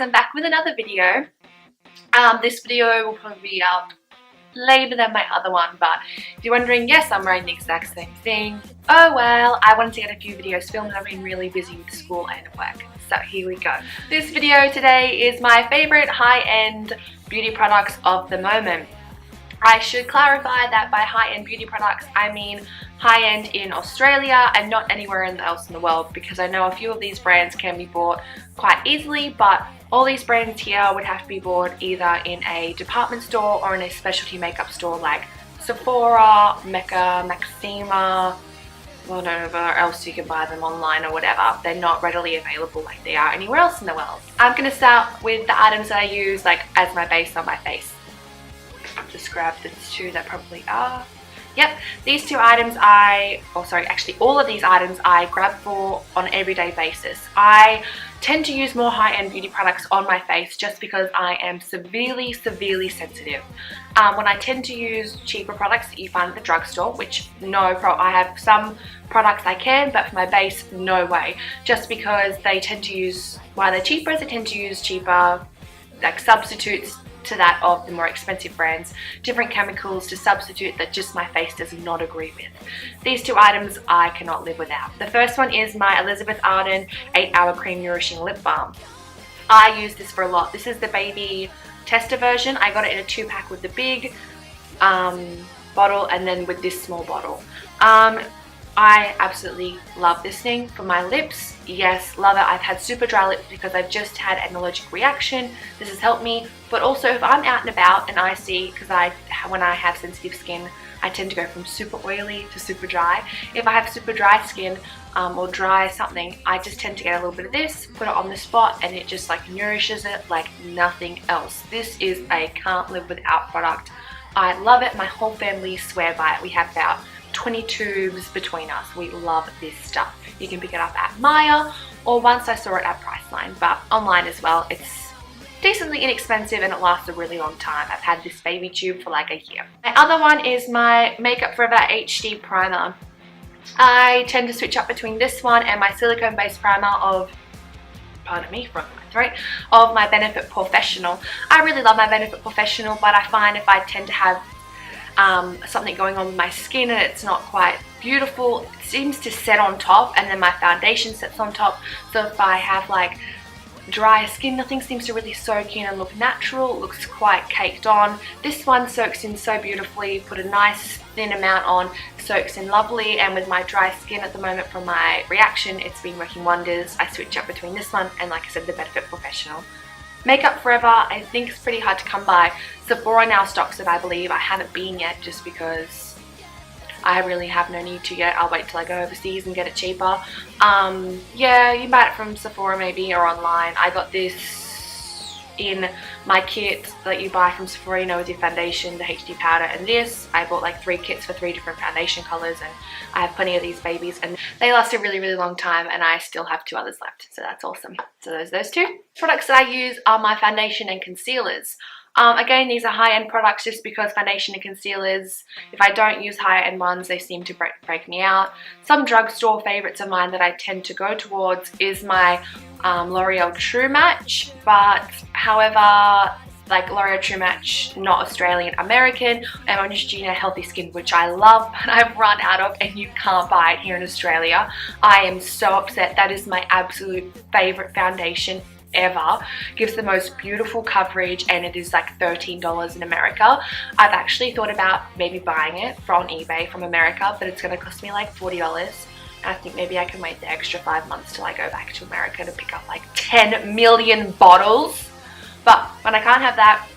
I'm back with another video. This video will probably be out later than my other one, but if you're wondering, yes, I'm wearing the exact same thing. Oh well, I wanted to get a few videos filmed and I've been really busy with school and work. So here we go. This video today is my favorite high-end beauty products of the moment. I should clarify that by high-end beauty products, I mean high-end in Australia and not anywhere else in the world, because I know a few of these brands can be bought quite easily, but all these brands here would have to be bought either in a department store or in a specialty makeup store like Sephora, Mecca, Maxima, whatever else you can buy them online or whatever. They're not readily available like they are anywhere else in the world. I'm going to start with the items that I use like as my base on my face. Just grab the two that probably are. Yep, these two items actually all of these items I grab for on an everyday basis. I tend to use more high-end beauty products on my face just because I am severely sensitive. When I tend to use cheaper products that you find at the drugstore, which I have some products I can, but for my base, no way. Just because they tend to use, while they're cheaper, they tend to use cheaper like substitutes to that of the more expensive brands, different chemicals to substitute that just my face does not agree with. These two items I cannot live without. The first one is my Elizabeth Arden 8-Hour Cream Nourishing Lip Balm. I use this for a lot. This is the baby tester version. I got it in a 2-pack with the big bottle and then with this small bottle. I absolutely love this thing for my lips. Yes, love it. I've had super dry lips because I've just had an allergic reaction. This has helped me, but also if I'm out and about and I see, because when I have sensitive skin, I tend to go from super oily to super dry. If I have super dry skin or dry something, I just tend to get a little bit of this, put it on the spot, and it just like nourishes it like nothing else. This is a can't live without product. I love it. My whole family swear by it. We have about 20 tubes between us. We love this stuff. You can pick it up at Maya, or once I saw it at Priceline, but online as well. It's decently inexpensive and it lasts a really long time. I've had this baby tube for like a year. My other one is my Makeup Forever HD primer. I tend to switch up between this one and my silicone based primer of, pardon me, front of my throat, of my Benefit Professional. I really love my Benefit Professional, but I find if I tend to have something going on with my skin and it's not quite beautiful, it seems to set on top, and then my foundation sets on top. So if I have like dry skin, nothing seems to really soak in and look natural. It looks quite caked on. This one soaks in so beautifully. Put a nice thin amount on, soaks in lovely, and with my dry skin at the moment from my reaction, it's been working wonders. I switch up between this one and, like I said, the Benefit Professional. Makeup Forever, I think it's pretty hard to come by. Sephora now stocks it, I believe. I haven't been yet just because I really have no need to yet. I'll wait till I go overseas and get it cheaper. Yeah, you can buy it from Sephora maybe or online. I got this in my kit that you buy from Sephora, you know, with your foundation, the HD powder, and this. I bought like 3 kits for 3 different foundation colors, and I have plenty of these babies and they last a really long time, and I still have 2 others left, so that's awesome. So those 2 products that I use are my foundation and concealers. Again, these are high-end products just because foundation and concealers, if I don't use higher-end ones, they seem to break me out. Some drugstore favorites of mine that I tend to go towards is my L'Oreal True Match, but however, like L'Oreal True Match, not Australian, American, and I'm just Gina Healthy Skin, which I love, but I've run out of, and you can't buy it here in Australia. I am so upset. That is my absolute favorite foundation ever. Gives the most beautiful coverage, and it is like $13 in America. I've actually thought about maybe buying it from eBay from America, but it's going to cost me like $40. I think maybe I can wait the extra 5 months till I go back to America to pick up like 10 million bottles. But when I can't have that,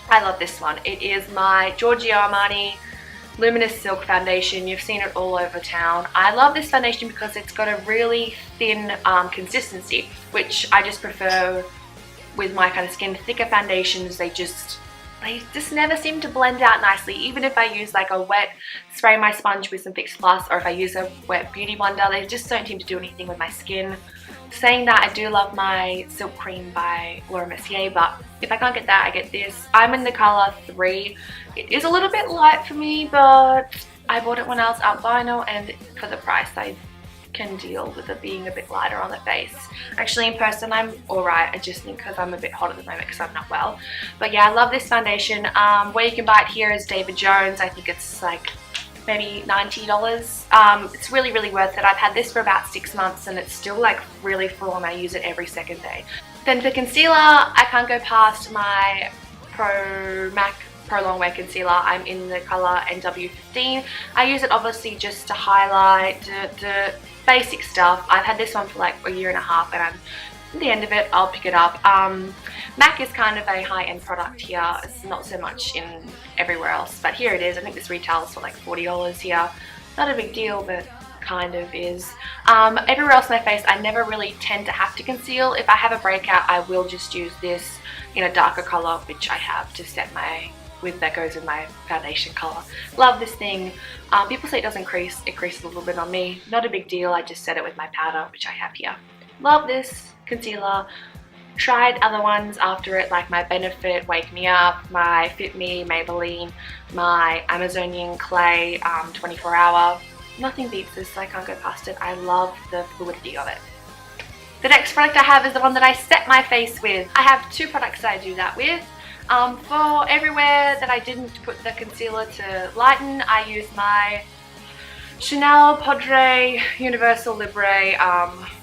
I love this one. It is my Giorgio Armani Luminous Silk Foundation. You've seen it all over town. I love this foundation because it's got a really thin consistency, which I just prefer with my kind of skin. Thicker foundations, they just never seem to blend out nicely. Even if I use like a wet, spray my sponge with some Fix Plus, or if I use a wet Beauty Wonder, they just don't seem to do anything with my skin. Saying that, I do love my Silk Cream by Laura Mercier, but if I can't get that, I get this. I'm in the color 3. It is a little bit light for me, but I bought it when I was albino, and for the price I can deal with it being a bit lighter on the face. Actually, in person I'm alright. I just think because I'm a bit hot at the moment because I'm not well. But yeah, I love this foundation. Where you can buy it here is David Jones. I think it's like maybe $90. It's really, really worth it. I've had this for about 6 months and it's still like really full on. I use it every second day. Then for concealer, I can't go past my Pro Longwear concealer. I'm in the colour NW15. I use it obviously just to highlight the basic stuff. I've had this one for like a year and a half and I'm at the end of it, I'll pick it up. MAC is kind of a high-end product here. It's not so much in everywhere else, but here it is. I think this retails for like $40 here. Not a big deal, but kind of is. Everywhere else on my face, I never really tend to have to conceal. If I have a breakout, I will just use this in a darker colour, which I have to set my that goes with my foundation colour. Love this thing. People say it doesn't crease. It creases a little bit on me. Not a big deal. I just set it with my powder, which I have here. Love this concealer. Tried other ones after it, like my Benefit Wake Me Up, my Fit Me Maybelline, my Amazonian Clay 24 Hour. Nothing beats this, so I can't go past it. I love the fluidity of it. The next product I have is the one that I set my face with. I have 2 products that I do that with. For everywhere that I didn't put the concealer to lighten, I use my Chanl Universal Libre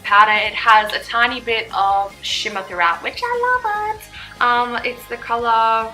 powder. It has a tiny bit of shimmer throughout, which I love it. It's the colour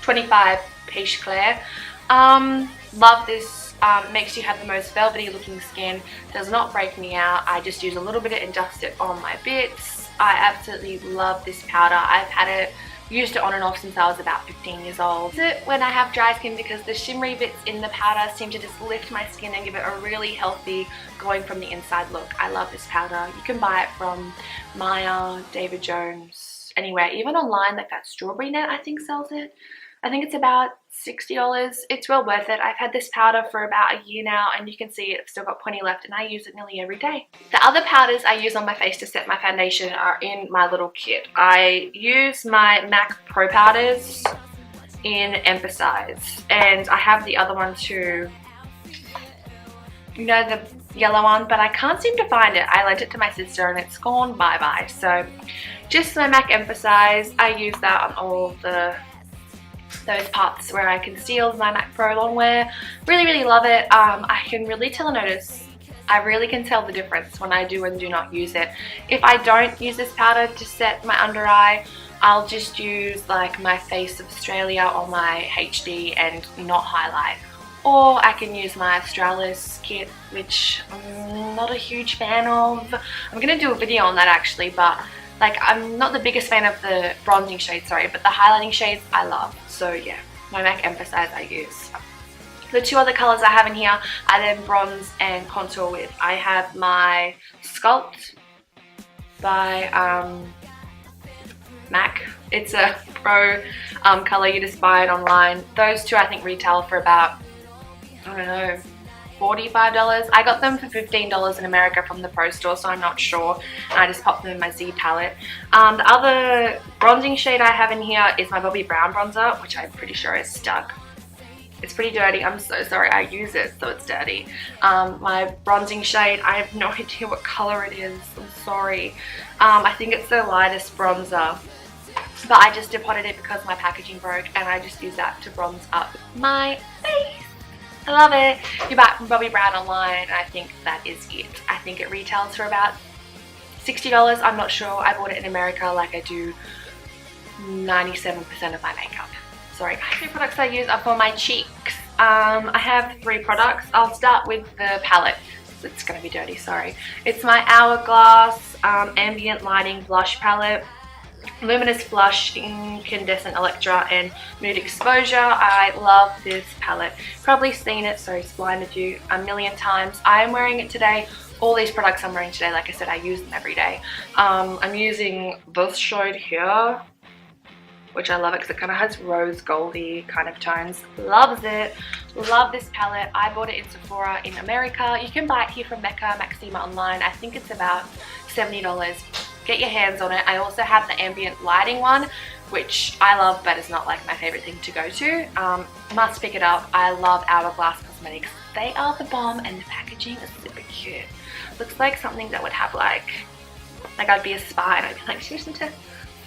25 Peche Clair. Love this. Makes you have the most velvety looking skin. Does not break me out. I just use a little bit and dust it on my bits. I absolutely love this powder. I've had it, used it on and off since I was about 15 years old. I use it when I have dry skin because the shimmery bits in the powder seem to just lift my skin and give it a really healthy going from the inside look. I love this powder. You can buy it from Maya, David Jones, anywhere, even online, like that Strawberry Net I think sells it. I think it's about $60. It's well worth it. I've had this powder for about a year now and you can see I've still got plenty left and I use it nearly every day. The other powders I use on my face to set my foundation are in my little kit. I use my MAC Pro powders in Emphasize and I have the other one too. You know, the yellow one, but I can't seem to find it. I lent it to my sister and it's gone bye-bye. So just my MAC Emphasize. I use that on all those parts where I conceal my MAC Pro Longwear. Really, really love it. I can really tell and notice. I really can tell the difference when I do and do not use it. If I don't use this powder to set my under eye, I'll just use like my Face of Australia or my HD and not highlight. Or I can use my Australis kit, which I'm not a huge fan of. I'm going to do a video on that actually, but like I'm not the biggest fan of the bronzing shades, sorry, but the highlighting shades I love. So yeah, my MAC Emphasize I use. The 2 other colours I have in here I then bronze and contour with. I have my Sculpt by MAC. It's a pro colour, you just buy it online. Those 2 I think retail for about, I don't know, $45. I got them for $15 in America from the Pro store, so I'm not sure. And I just popped them in my Z palette. The other bronzing shade I have in here is my Bobbi Brown bronzer, which I'm pretty sure is stuck. It's pretty dirty. I'm so sorry. I use it, so it's dirty. My bronzing shade, I have no idea what color it is. I'm sorry. I think it's the lightest bronzer. But I just depotted it because my packaging broke, and I just use that to bronze up my face. I love it. You buy it from Bobbi Brown online and I think that is it. I think it retails for about $60. I'm not sure. I bought it in America like I do 97% of my makeup. Sorry guys. The products I use are for my cheeks. I have 3 products. I'll start with the palette. It's going to be dirty, sorry. It's my Hourglass Ambient Lighting Blush Palette. Luminous Blush, Incandescent Electra, and Nude Exposure. I love this palette. Probably seen it, sorry, it's blinded you a million times. I am wearing it today. All these products I'm wearing today, like I said, I use them every day. I'm using this shade here, which I love it because it kind of has rose goldy kind of tones. Loves it. Love this palette. I bought it in Sephora in America. You can buy it here from Mecca Maxima online. I think it's about $70. Get your hands on it. I also have the ambient lighting one, which I love but is not like my favorite thing to go to. Must pick it up. I love Hourglass Cosmetics. They are the bomb and the packaging is super cute. Looks like something that would have like I'd be a spy and I'd be like, she's into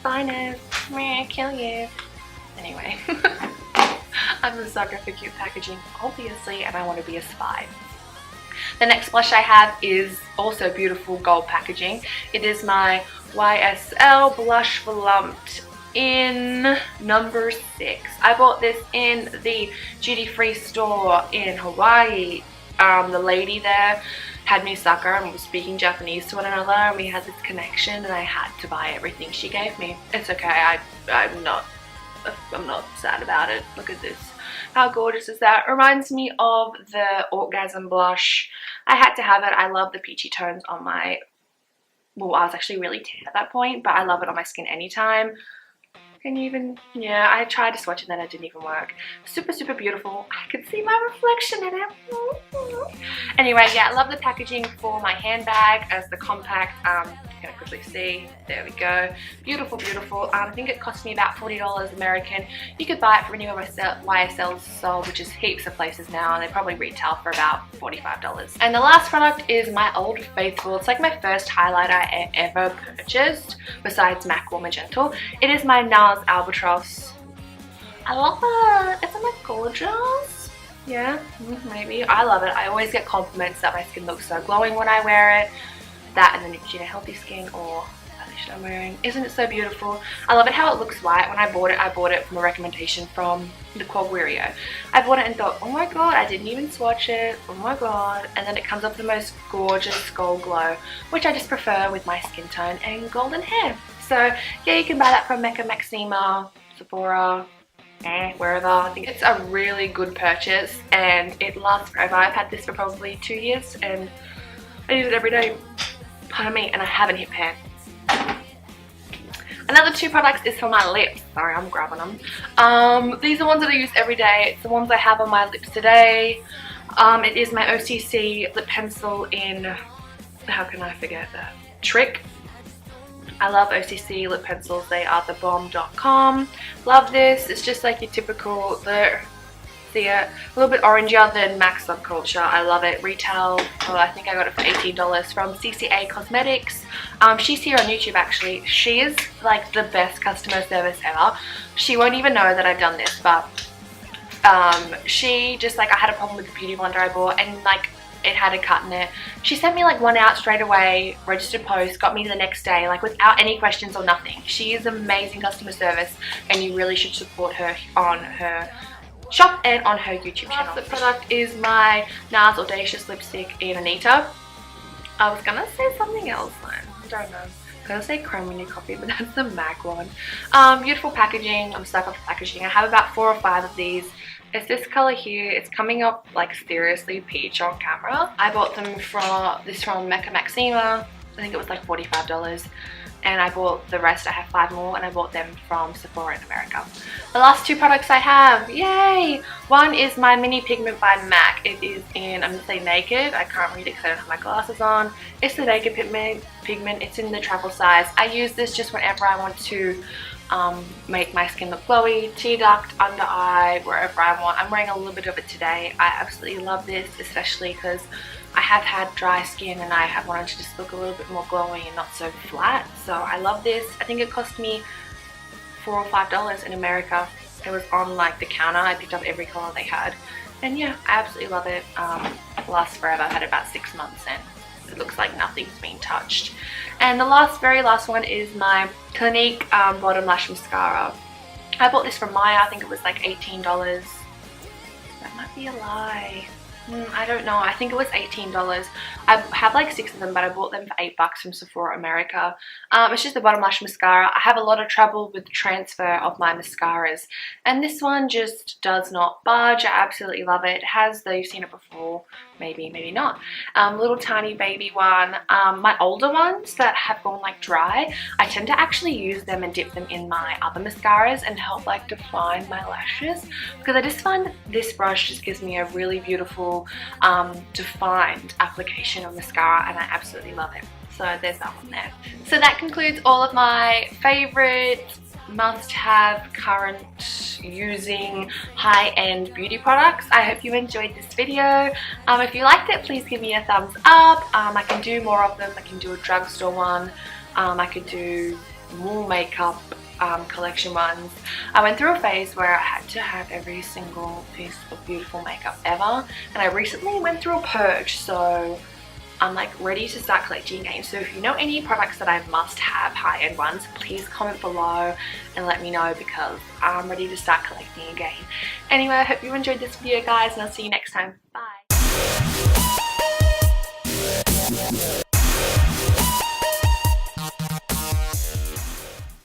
spyness, meh, kill you. Anyway, I'm a sucker for cute packaging, obviously, and I want to be a spy. The next blush I have is also beautiful gold packaging. It is my YSL Blush Volupte in number 6. I bought this in the duty-free store in Hawaii. The lady there had me sucker and was speaking Japanese to one another, and we had this connection, and I had to buy everything she gave me. It's okay, I'm not sad about it. Look at this. How gorgeous is that? Reminds me of the Orgasm blush. I had to have it. I love the peachy tones on my, well, I was actually really tan at that point, but I love it on my skin anytime. Can you even, yeah, I tried to swatch and then it didn't even work. Super, super beautiful. I could see my reflection in it. Anyway, yeah, I love the packaging for my handbag as the compact. You can quickly see, there we go. Beautiful, beautiful. I think it cost me about $40 American. You could buy it from any of YSL's sold, which is heaps of places now, and they probably retail for about $45. And the last product is my Old Faithful. It's like my first highlighter I ever purchased, besides MAC Warm and Gentle. It is my NARS Albatross. I love it. Isn't it gorgeous? Yeah, maybe. I love it. I always get compliments that my skin looks so glowing when I wear it. That and then if you know, healthy skin or foundation I'm wearing. Isn't it so beautiful? I love it how it looks white. When I bought it from a recommendation from the Quaguerio. I bought it and thought, oh my god, I didn't even swatch it. Oh my god. And then it comes up the most gorgeous gold glow, which I just prefer with my skin tone and golden hair. So yeah, you can buy that from Mecca Maxima, Sephora, wherever. I think it's a really good purchase and it lasts forever. I've had this for probably 2 years and I use it every day. Pardon me, and I haven't hit pan. Another 2 products is for my lips. Sorry, I'm grabbing them. These are ones that I use every day. It's the ones I have on my lips today. It is my OCC lip pencil in, how can I forget that? Trick. I love OCC lip pencils. They are thebomb.com. Love this. It's just like your typical, see it, a little bit oranger than MAC Subculture. I love it. Retail, well, I think I got it for $18 from CCA Cosmetics. She's here on YouTube actually. She is like the best customer service ever. She won't even know that I've done this, but she just like, I had a problem with the beauty blender I bought and like it had a cut in it. She sent me like one out straight away, registered post, got me the next day, like without any questions or nothing. She is amazing customer service and you really should support her on her shop and on her YouTube channel. The product is my NARS Audacious lipstick in Anita. I was gonna say something else though. I don't know. I was gonna say Chrome in Your Coffee, but that's the MAC one. Beautiful packaging. I'm stuck off the packaging. I have about 4 or 5 of these. It's this color here. It's coming up like seriously peach on camera. I bought them from Mecca Maxima. I think it was like $45. And I bought the rest. I have 5 more and I bought them from Sephora in America. The last 2 products I have, yay! One is my mini pigment by MAC. It is in, I'm gonna say naked. I can't read it because I don't have my glasses on. It's the naked pigment. It's in the travel size. I use this just whenever I want to make my skin look glowy, tear duct, under eye, wherever I want. I'm wearing a little bit of it today. I absolutely love this, especially because I have had dry skin and I have wanted to just look a little bit more glowy and not so flat. So I love this. I think it cost me $4 or $5 in America. It was on like the counter. I picked up every color they had. And yeah, I absolutely love it. It lasts forever. I've had it about 6 months and it looks like nothing's been touched. And the very last one is my Clinique Bottom Lash Mascara. I bought this from Maya. I think it was like $18. That might be a lie. I don't know. I think it was $18. I have like 6 of them, but I bought them for $8 from Sephora America. It's just the Bottom Lash Mascara. I have a lot of trouble with the transfer of my mascaras, and this one just does not budge. I absolutely love it. It has, though you've seen it before, maybe, maybe not. Little tiny baby one. My older ones that have gone like dry, I tend to actually use them and dip them in my other mascaras and help like define my lashes, because I just find this brush just gives me a really beautiful defined application of mascara, and I absolutely love it. So there's that one there. So that concludes all of my favorite must-have current using high-end beauty products. I hope you enjoyed this video. If you liked it, please give me a thumbs up. I can do more of them. I can do a drugstore one. I could do more makeup collection ones. I went through a phase where I had to have every single piece of beautiful makeup ever, and I recently went through a purge, so I'm like ready to start collecting again. So if you know any products that I must have, high-end ones, please comment below and let me know, because I'm ready to start collecting again. Anyway, I hope you enjoyed this video, guys, and I'll see you next time. Bye.